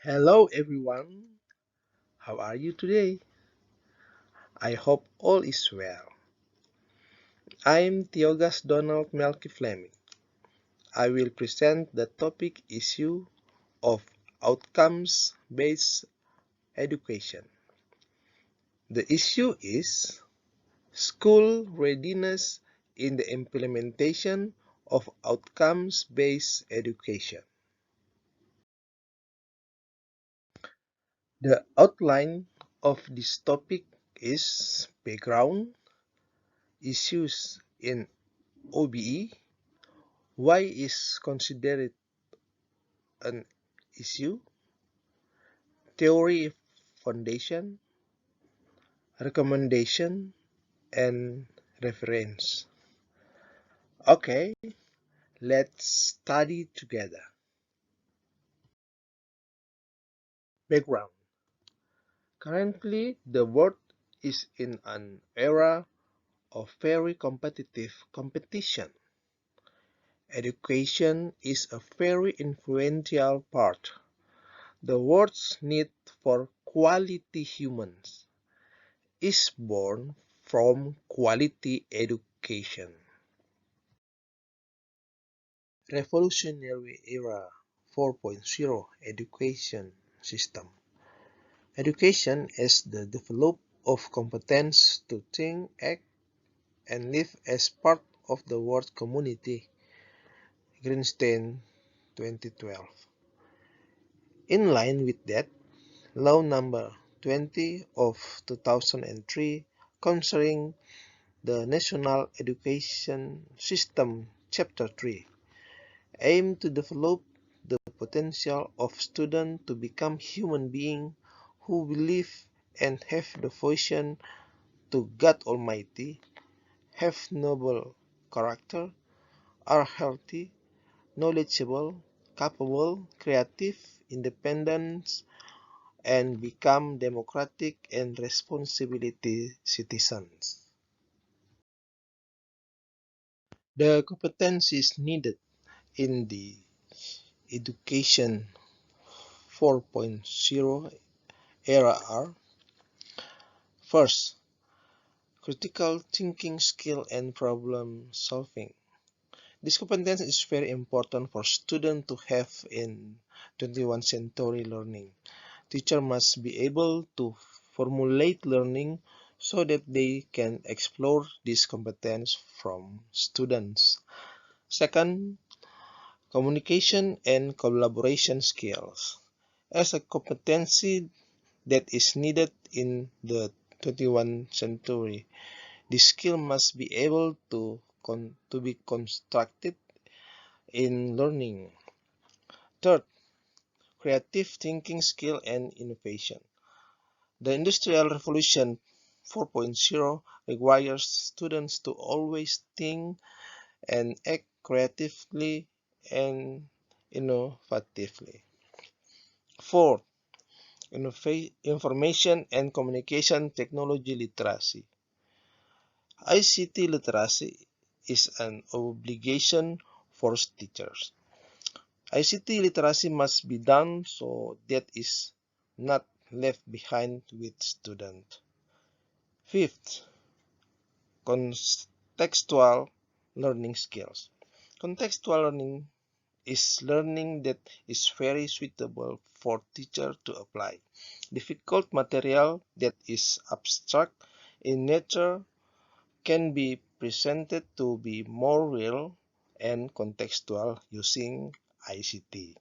Hello everyone, how are you today? I hope all is well. I'm Theogas Donald Melky Fleming. I will present the topic issue of outcomes-based education. The issue is school readiness in the implementation of outcomes-based education. The outline of this topic is background, issues in OBE, why is considered an issue, theory foundation, recommendation, and reference. Okay, let's study together. Background. Currently, the world is in an era of very competitive competition. Education is a very influential part. The world's need for quality humans is born from quality education. Revolutionary Era 4.0 Education System. Education is the development of competence to think, act, and live as part of the world community. Greenstein, 2012. In line with that, Law Number 20 of 2003 concerning the National Education System, Chapter 3, aim to develop the potential of students to become human beings who believe and have devotion to God Almighty, have noble character, are healthy, knowledgeable, capable, creative, independent, and become democratic and responsibility citizens. The competencies needed in the Education 4.0 era are: first, critical thinking skill and problem solving. This competence is very important for students to have in 21st century learning. Teachers must be able to formulate learning so that they can explore this competence from students. Second, communication and collaboration skills. As a competency that is needed in the 21st century, the skill must be able to be constructed in learning. Third, creative thinking skill and innovation. The Industrial Revolution 4.0 requires students to always think and act creatively and innovatively. Fourth, information and communication technology literacy. ICT literacy is an obligation for teachers. ICT literacy must be done so that is not left behind with students. Fifth, contextual learning skills. Contextual learning is learning that is very suitable for teachers to apply. Difficult material that is abstract in nature can be presented to be more real and contextual using ICT.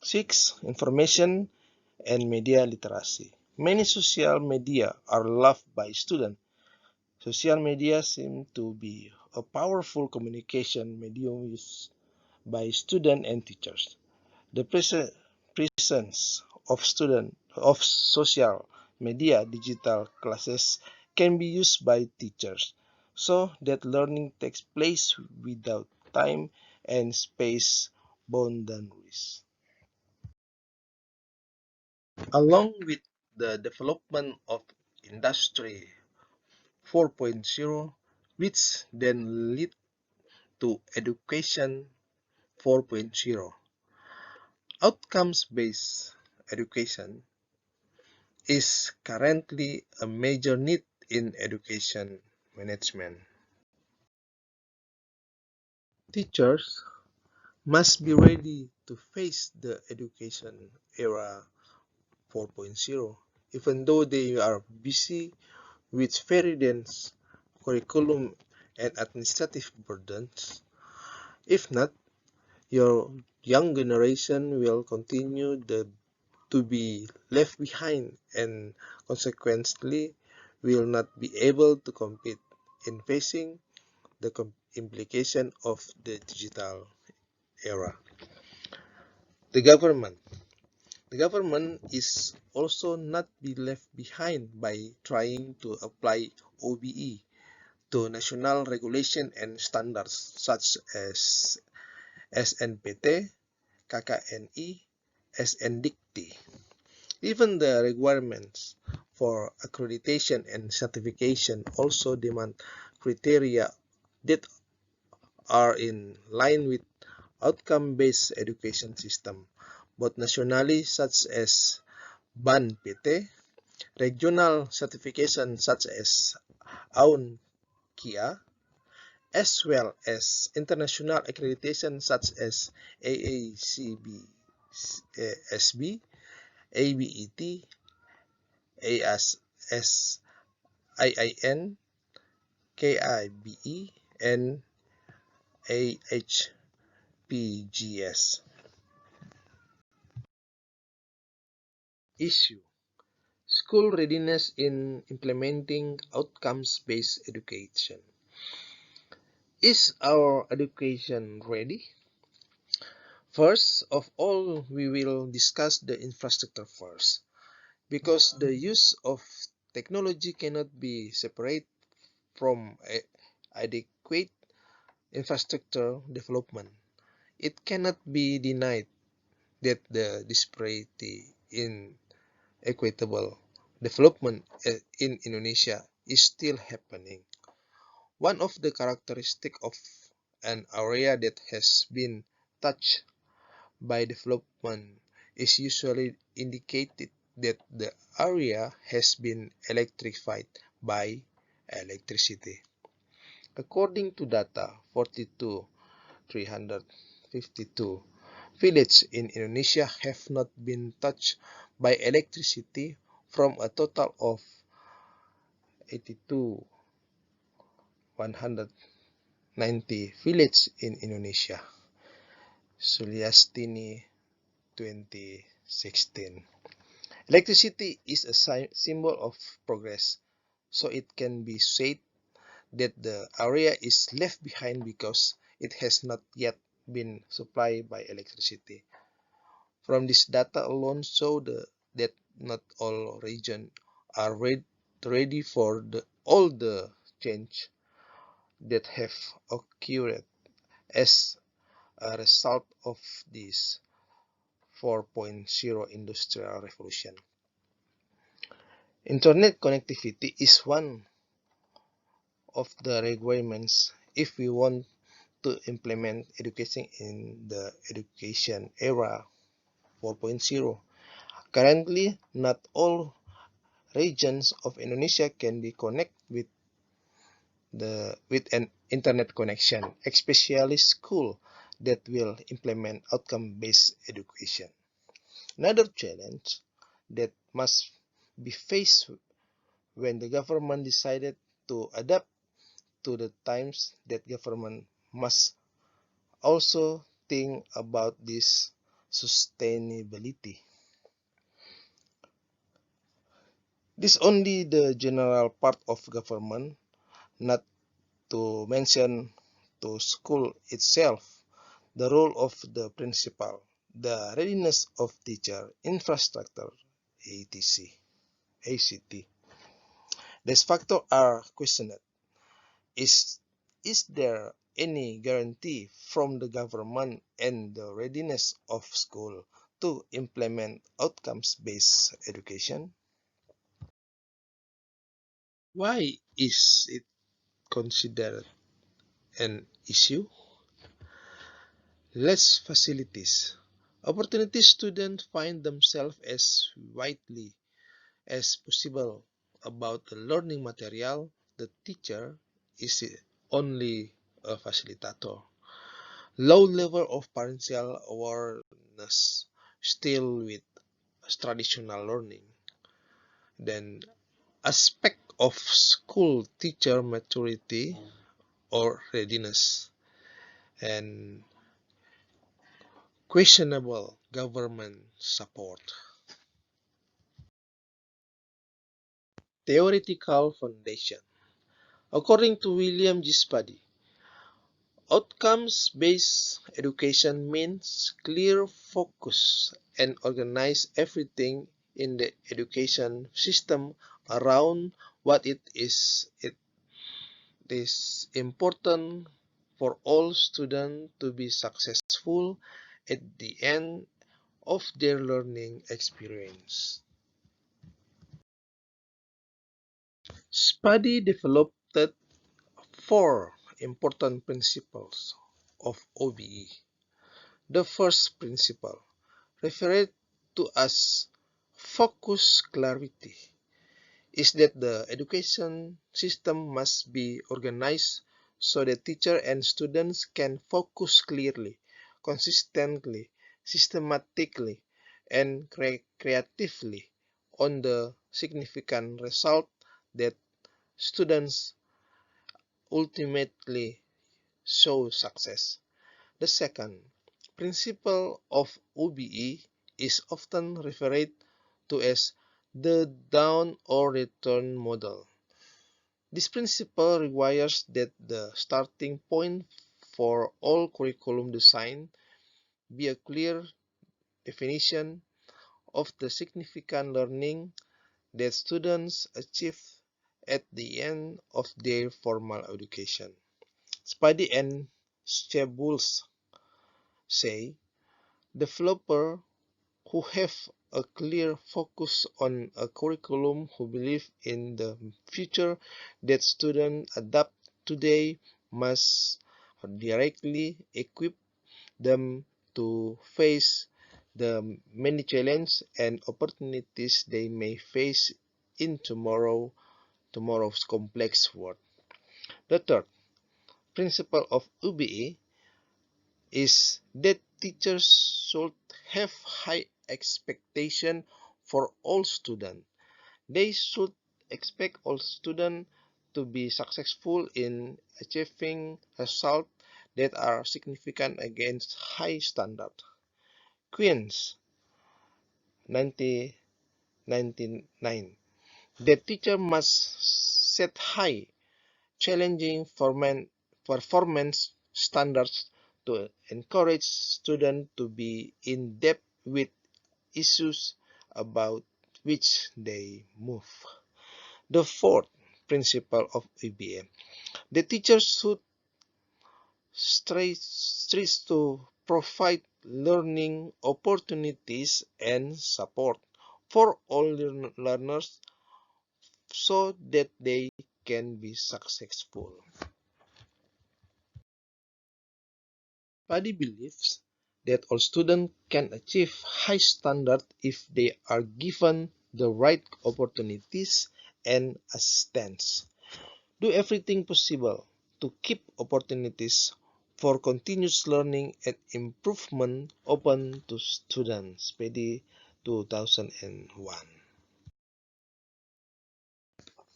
6. Information and media literacy. Many social media are loved by students. Social media seem to be a powerful communication medium used by students and teachers. The presence of social media digital classes can be used by teachers so that learning takes place without time and space boundaries. Along with the development of Industry 4.0, which then led to Education 4.0. Outcomes-based education is currently a major need in education management. Teachers must be ready to face the education era 4.0, even though they are busy with very dense curriculum and administrative burdens. If not, your young generation will continue to be left behind and consequently will not be able to compete in facing the implication of the digital era. The government. The government is also not be left behind by trying to apply OBE to national regulation and standards such as SNPT, KKNI, SNDICT. Even the requirements for accreditation and certification also demand criteria that are in line with outcome-based education system, both nationally such as BAN-PT, regional certification such as AUN KIA, as well as international accreditation such as AACB, SB, ABET, ASIIN, KIBE, and AHPGS. Issue: School readiness in implementing outcomes-based education. Is our education ready? First of all, we will discuss the infrastructure first, because the use of technology cannot be separated from adequate infrastructure development. It cannot be denied that the disparity in equitable development in Indonesia is still happening. One of the characteristics of an area that has been touched by development is usually indicated that the area has been electrified by electricity. According to data, 42,352 villages in Indonesia have not been touched by electricity from a total of 82,190 villages in Indonesia. Suliastini 2016. Electricity is a symbol of progress, so it can be said that the area is left behind because it has not yet been supplied by electricity. From this data alone show that not all regions are ready for all the change that have occurred as a result of this 4.0 industrial revolution. Internet connectivity is one of the requirements if we want to implement education in the education era 4.0. Currently, not all regions of Indonesia can be connected with an internet connection, especially schools that will implement outcome-based education. Another challenge that must be faced when the government decided to adapt to the times, that government must also think about this sustainability. This only the general part of government, not to mention to school itself, the role of the principal, the readiness of teacher, infrastructure, etc. ACT. These factors are questioned. Is there any guarantee from the government and the readiness of school to implement outcomes-based education? Why is it considered an issue? Less facilities, Opportunity students find themselves as widely as possible about the learning material. The teacher is only a facilitator. Low level of parental awareness still with traditional learning. Then aspect of school teacher maturity or readiness and questionable government support. Theoretical foundation. According to William G. Spady, outcomes-based education means clear focus and organize everything in the education system around what it is important for all students to be successful at the end of their learning experience. Spady developed four important principles of OBE. The first principle, referred to as focus clarity, is that the education system must be organized so that teachers and students can focus clearly, consistently, systematically, and creatively on the significant result that students ultimately show success. The second principle of OBE is often referred to as the down or return model. This principle requires that the starting point for all curriculum design be a clear definition of the significant learning that students achieve at the end of their formal education. Spady and Schebuls say developers who have a clear focus on a curriculum, who believe in the future that students adapt today, must directly equip them to face the many challenges and opportunities they may face in tomorrow's complex world. The third principle of UBE is that teachers should have high expectation for all students. They should expect all students to be successful in achieving results that are significant against high standard. Queens, 1999. The teacher must set high, challenging performance standards to encourage students to be in depth with issues about which they move. The fourth principle of EBM. The teacher should strive to provide learning opportunities and support for all learners so that they can be successful. Paddy believes that all students can achieve high standards if they are given the right opportunities and assistance. Do everything possible to keep opportunities for continuous learning and improvement open to students. Paddy 2001.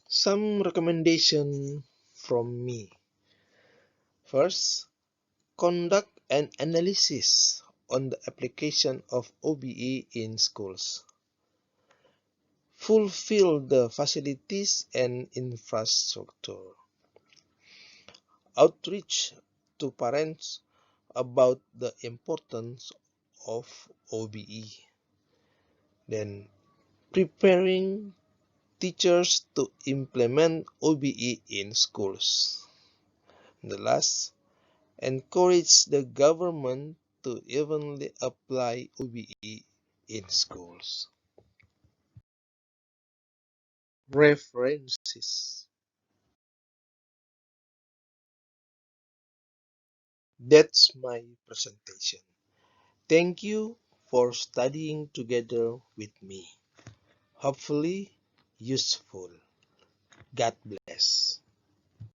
Some recommendation from me. First, conduct an analysis on the application of OBE in schools. Fulfill the facilities and infrastructure. Outreach to parents about the importance of OBE. Then preparing teachers to implement OBE in schools. The last, encourage the government to evenly apply OBE in schools. References. That's my presentation. Thank you for studying together with me. Hopefully useful. God bless.